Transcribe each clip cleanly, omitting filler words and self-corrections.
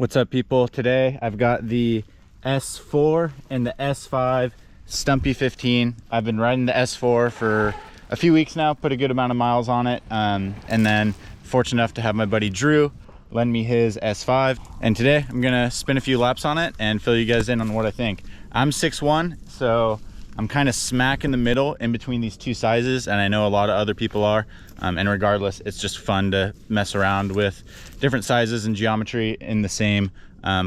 What's up, people? Today I've got the S4 and the S5 Stumpy 15. I've been riding the S4 for a few weeks now, put a good amount of miles on it, and then fortunate enough to have my buddy Drew lend me his S5. And today I'm gonna spin a few laps on it and fill you guys in on what I think. I'm 6'1", so I'm kind of smack in the middle in between these two sizes, and I know a lot of other people are. And regardless, it's just fun to mess around with different sizes and geometry in the same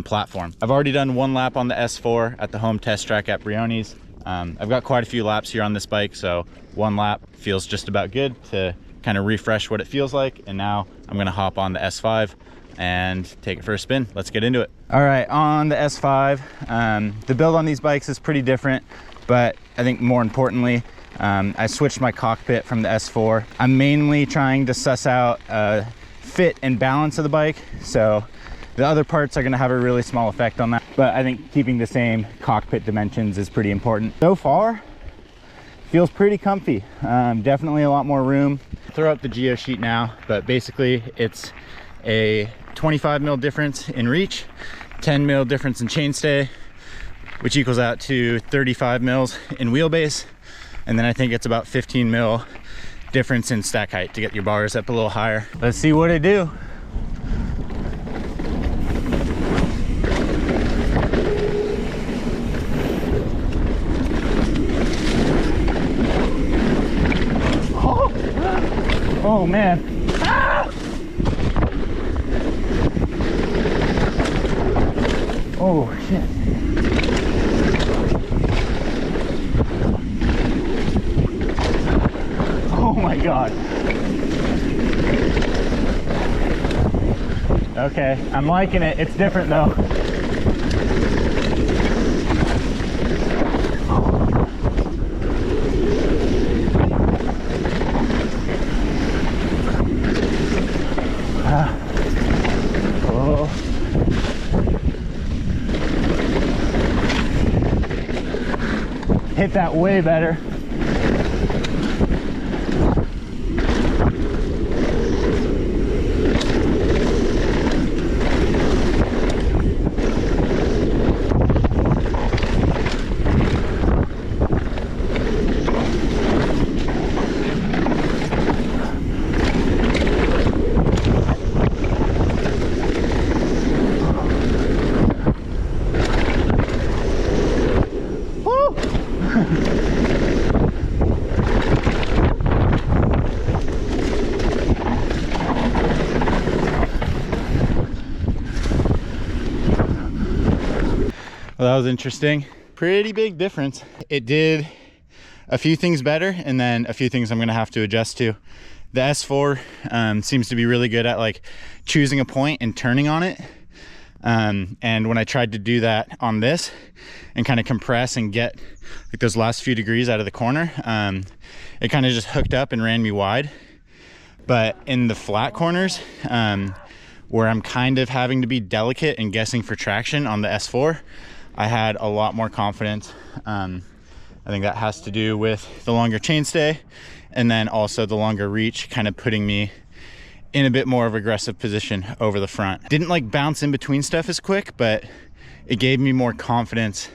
platform. I've already done one lap on the S4 at the home test track at Brioni's. I've got quite a few laps here on this bike, so one lap feels just about good to kind of refresh what it feels like. And now I'm gonna hop on the S5 and take it for a spin. Let's get into it. All right, on the S5, the build on these bikes is pretty different, but I think more importantly, I switched my cockpit from the S4. I'm mainly trying to suss out fit and balance of the bike, so the other parts are going to have a really small effect on that, but I think keeping the same cockpit dimensions is pretty important. So far, feels pretty comfy. Definitely a lot more room. Throw up the geo sheet now, but basically it's a 25 mil difference in reach, 10 mil difference in chainstay, which equals out to 35 mils in wheelbase. And then I think it's about 15 mil difference in stack height to get your bars up a little higher. Let's see what it do. Oh man. Ah! Oh shit. Oh my god. Okay, I'm liking it. It's different though. Oh. Hit that way better. Well, that was interesting. Pretty big difference. It did a few things better, and then a few things I'm gonna have to adjust to. The S4 seems to be really good at like choosing a point and turning on it. And when I tried to do that on this and kind of compress and get like those last few degrees out of the corner, it kind of just hooked up and ran me wide. But in the flat corners, where I'm kind of having to be delicate and guessing for traction on the S4, I had a lot more confidence. I think that has to do with the longer chainstay, and then also the longer reach kind of putting me in a bit more of aggressive position over the front. Didn't like bounce in between stuff as quick, but it gave me more confidence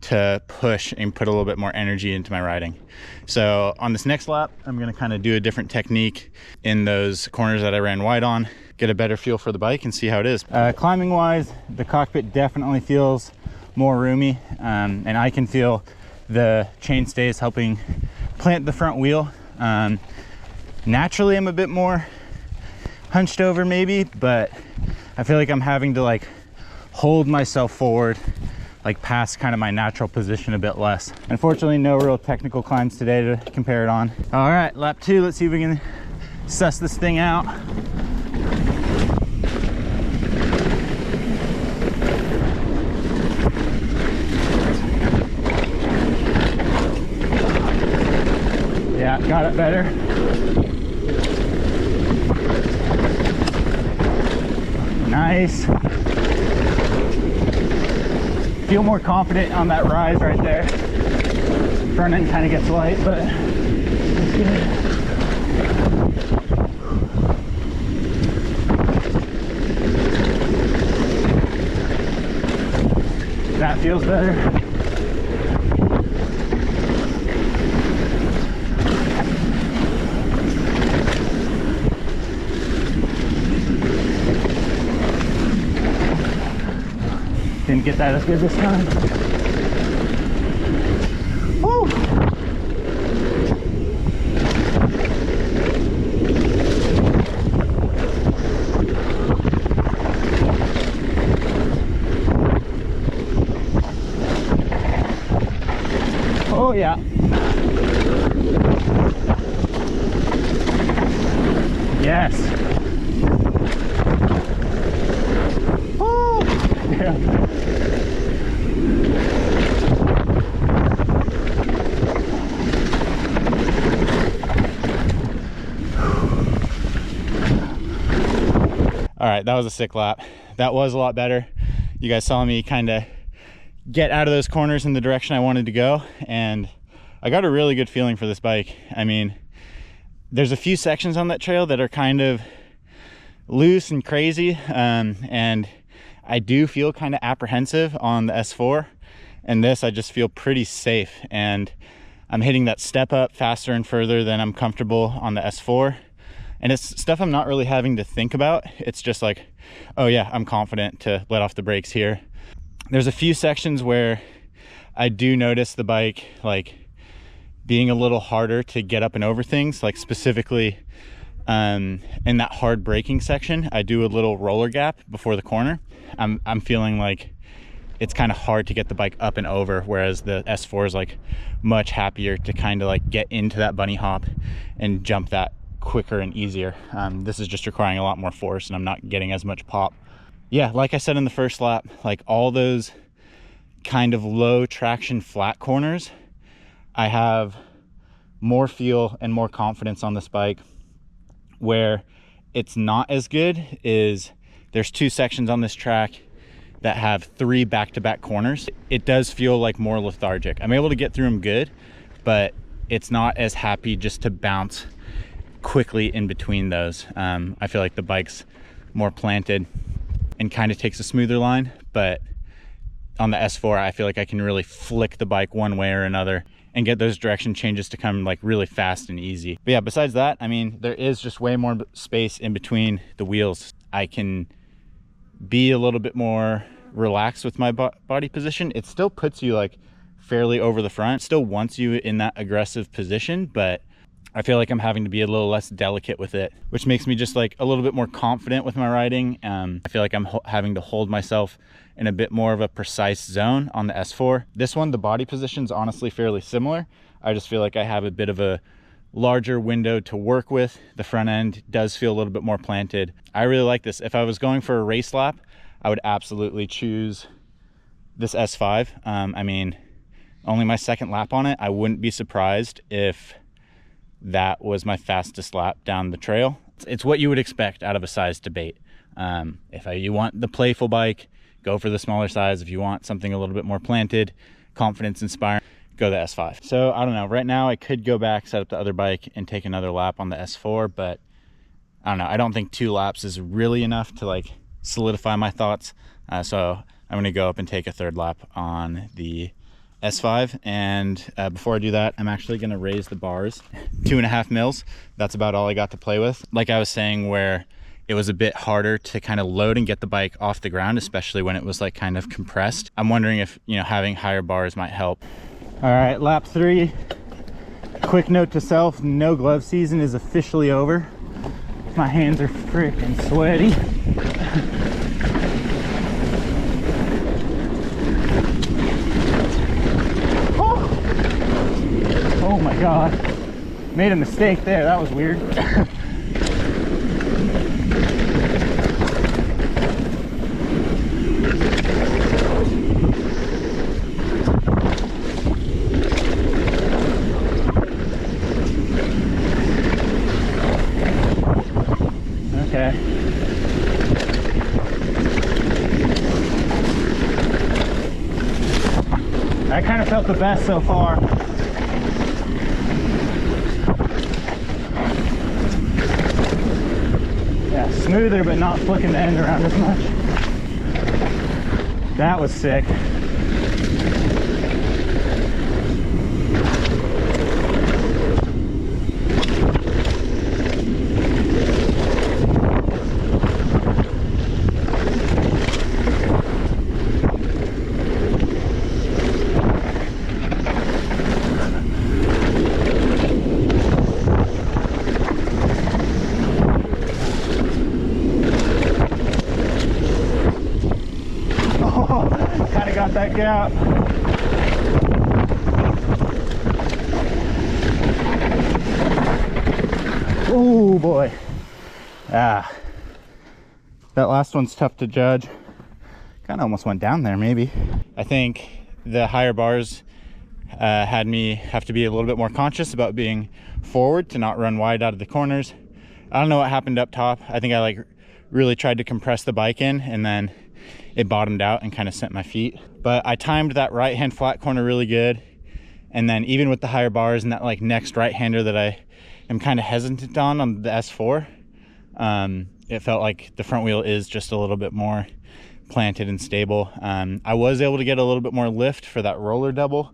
to push and put a little bit more energy into my riding. So on this next lap, I'm gonna kind of do a different technique in those corners that I ran wide on, get a better feel for the bike and see how it is. Climbing wise, the cockpit definitely feels more roomy, and I can feel the chainstays helping plant the front wheel. Naturally I'm a bit more hunched over maybe, but I feel like I'm having to like hold myself forward, like past kind of my natural position a bit less. Unfortunately, no real technical climbs today to compare it on. All right, lap 2, let's see if we can suss this thing out. Yeah, got it better. Nice. Feel more confident on that rise right there. Front end kind of gets light, but it's good. That feels better. Didn't get that as good this time. Woo! Oh yeah. Yes. Oh yeah. All right, that was a sick lap. That was a lot better. You guys saw me kind of get out of those corners in the direction I wanted to go, and I got a really good feeling for this bike. I mean, there's a few sections on that trail that are kind of loose and crazy, and I do feel kind of apprehensive on the S4, and this I just feel pretty safe, and I'm hitting that step up faster and further than I'm comfortable on the S4. And it's stuff I'm not really having to think about. It's just like, oh yeah, I'm confident to let off the brakes here. There's a few sections where I do notice the bike like being a little harder to get up and over things, like specifically in that hard braking section. I do a little roller gap before the corner. I'm feeling like it's kind of hard to get the bike up and over, whereas the S4 is like much happier to kind of like get into that bunny hop and jump that quicker and easier. This is just requiring a lot more force, and I'm not getting as much pop. Yeah, like I said in the first lap, like all those kind of low traction flat corners, I have more feel and more confidence on this bike. Where it's not as good is there's two sections on this track that have 3 back-to-back corners. It does feel like more lethargic. I'm able to get through them good, but it's not as happy just to bounce quickly in between those. I feel like the bike's more planted and kind of takes a smoother line, but on the S4 I feel like I can really flick the bike one way or another and get those direction changes to come like really fast and easy. But yeah, besides that, I mean, there is just way more space in between the wheels. I can be a little bit more relaxed with my body position. It still puts you like fairly over the front, still wants you in that aggressive position, but I feel like I'm having to be a little less delicate with it, which makes me just like a little bit more confident with my riding. I feel like I'm having to hold myself in a bit more of a precise zone on the S4. This one, the body position's honestly fairly similar. I just feel like I have a bit of a larger window to work with. The front end does feel a little bit more planted. I really like this. If I was going for a race lap, I would absolutely choose this S5. I mean, only my second lap on it. I wouldn't be surprised if that was my fastest lap down the trail. It's what you would expect out of a size debate. If you want the playful bike, go for the smaller size. If you want something a little bit more planted, confidence inspiring, go the S5. So I don't know, right now I could go back, set up the other bike and take another lap on the S4, but I don't know, I don't think 2 laps is really enough to like solidify my thoughts. So I'm gonna go up and take a 3rd lap on the S5, and before I do that, I'm actually gonna raise the bars 2.5 mils. That's about all I got to play with. Like I was saying, where it was a bit harder to kind of load and get the bike off the ground, especially when it was like kind of compressed. I'm wondering if, you know, having higher bars might help. All right, lap 3. Quick note to self, no glove season is officially over. My hands are freaking sweaty. Oh my God, made a mistake there, that was weird. Okay. I kind of felt the best so far. Yeah, smoother, but not flicking the end around as much. That was sick. I got that gap. Oh boy. That last one's tough to judge. Kind of almost went down there maybe. I think the higher bars had me have to be a little bit more conscious about being forward to not run wide out of the corners. I don't know what happened up top. I think I like really tried to compress the bike in, and then it bottomed out and kind of sent my feet. But I timed that right hand flat corner really good, and then even with the higher bars and that like next right hander that I am kind of hesitant on the S4, it felt like the front wheel is just a little bit more planted and stable. I was able to get a little bit more lift for that roller double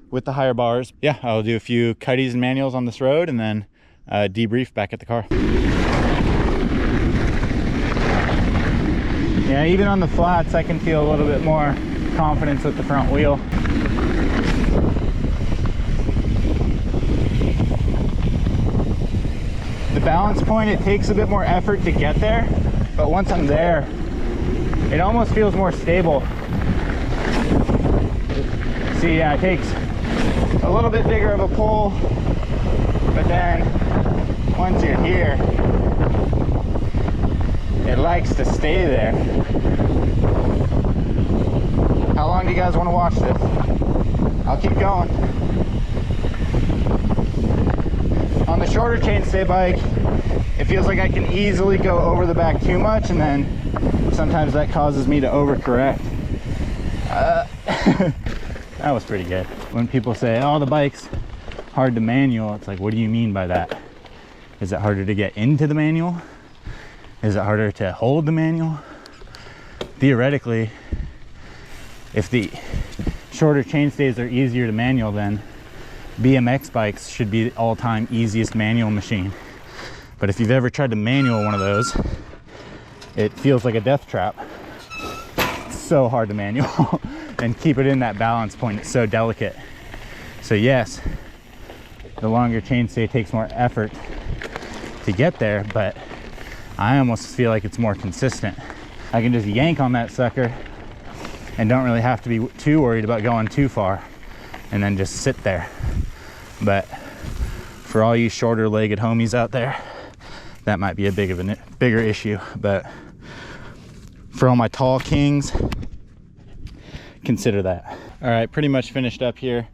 with the higher bars. Yeah, I'll do a few cutties and manuals on this road and then debrief back at the car. Yeah, even on the flats I can feel a little bit more confidence with the front wheel. The balance point, it takes a bit more effort to get there, but once I'm there, it almost feels more stable. See, yeah, it takes a little bit bigger of a pull, but then once you're here, it likes to stay there. How long do you guys want to watch this? I'll keep going. On the shorter chainstay bike, it feels like I can easily go over the back too much, and then sometimes that causes me to overcorrect. That was pretty good. When people say, oh, the bike's hard to manual, it's like, what do you mean by that? Is it harder to get into the manual? Is it harder to hold the manual? Theoretically, if the shorter chainstays are easier to manual, then BMX bikes should be the all-time easiest manual machine. But if you've ever tried to manual one of those, it feels like a death trap. It's so hard to manual and keep it in that balance point. It's so delicate. So yes, the longer chainstay takes more effort to get there, but I almost feel like it's more consistent. I can just yank on that sucker and don't really have to be too worried about going too far, and then just sit there. But for all you shorter legged homies out there, that might be a bigger issue. But for all my tall kings, consider that. All right, pretty much finished up here.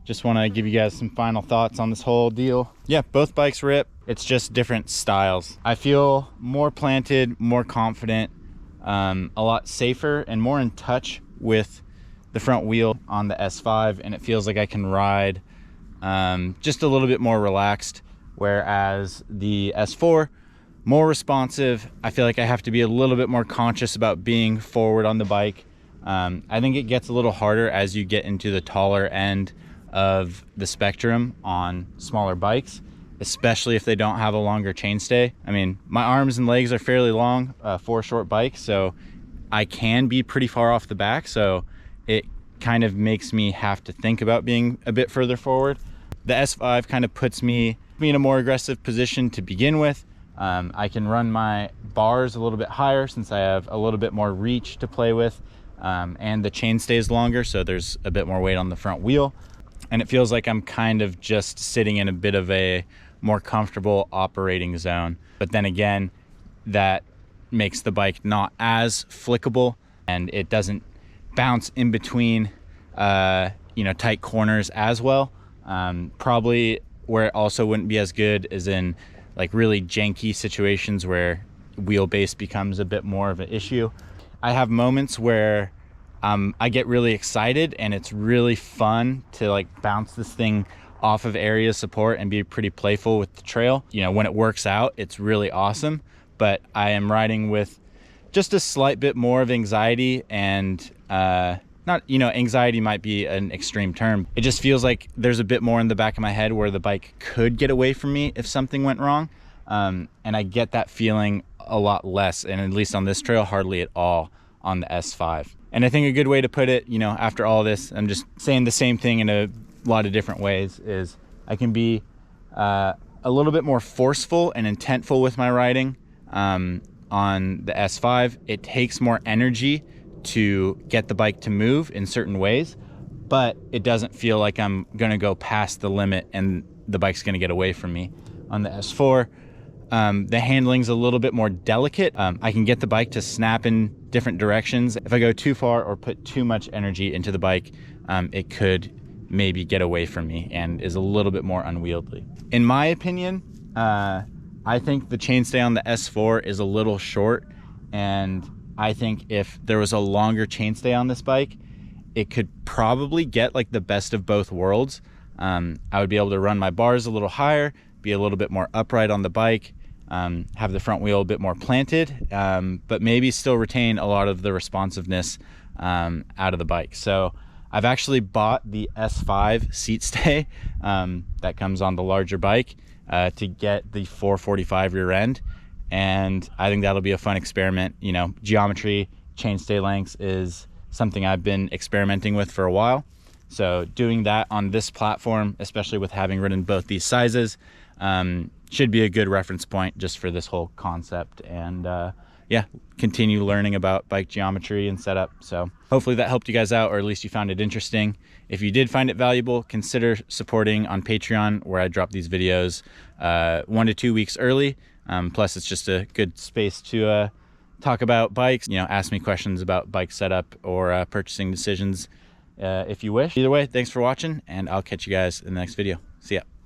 Just want to give you guys some final thoughts on this whole deal. Yeah, both bikes rip. It's just different styles. I feel more planted, more confident, a lot safer and more in touch with the front wheel on the S5, and it feels like I can ride just a little bit more relaxed, whereas the S4, more responsive. I feel like I have to be a little bit more conscious about being forward on the bike. I think it gets a little harder as you get into the taller end of the spectrum on smaller bikes, especially if they don't have a longer chainstay. I mean, my arms and legs are fairly long for a short bike, so I can be pretty far off the back, so it kind of makes me have to think about being a bit further forward. The S5 kind of puts me in a more aggressive position to begin with. I can run my bars a little bit higher since I have a little bit more reach to play with, and the chainstay is longer, so there's a bit more weight on the front wheel. And it feels like I'm kind of just sitting in a bit of a more comfortable operating zone. But then again, that makes the bike not as flickable, and it doesn't bounce in between tight corners as well. Probably where it also wouldn't be as good is in like really janky situations where wheelbase becomes a bit more of an issue. I have moments where I get really excited and it's really fun to like bounce this thing off of area support and be pretty playful with the trail. You know, when it works out, it's really awesome, but I am riding with just a slight bit more of anxiety, and anxiety might be an extreme term. It just feels like there's a bit more in the back of my head where the bike could get away from me if something went wrong. And I get that feeling a lot less, and at least on this trail, hardly at all on the S5. And I think a good way to put it, after all this, I'm just saying the same thing in a lot of different ways, is I can be a little bit more forceful and intentful with my riding on the S5. It takes more energy to get the bike to move in certain ways, but it doesn't feel like I'm gonna go past the limit and the bike's gonna get away from me. On the S4, the handling's a little bit more delicate. I can get the bike to snap in different directions. If I go too far or put too much energy into the bike, it could maybe get away from me and is a little bit more unwieldy. In my opinion, I think the chainstay on the S4 is a little short, and I think if there was a longer chainstay on this bike, it could probably get like the best of both worlds. I would be able to run my bars a little higher, be a little bit more upright on the bike, have the front wheel a bit more planted, but maybe still retain a lot of the responsiveness out of the bike. So I've actually bought the S5 seat stay that comes on the larger bike to get the 445 rear end, and I think that'll be a fun experiment. You know, geometry, chainstay lengths is something I've been experimenting with for a while. So doing that on this platform, especially with having ridden both these sizes, should be a good reference point just for this whole concept, and yeah, continue learning about bike geometry and setup. So hopefully that helped you guys out, or at least you found it interesting. If you did find it valuable, consider supporting on Patreon, where I drop these videos 1 to 2 weeks early. Plus it's just a good space to talk about bikes, you know, ask me questions about bike setup or purchasing decisions if you wish. Either way, thanks for watching, and I'll catch you guys in the next video. See ya.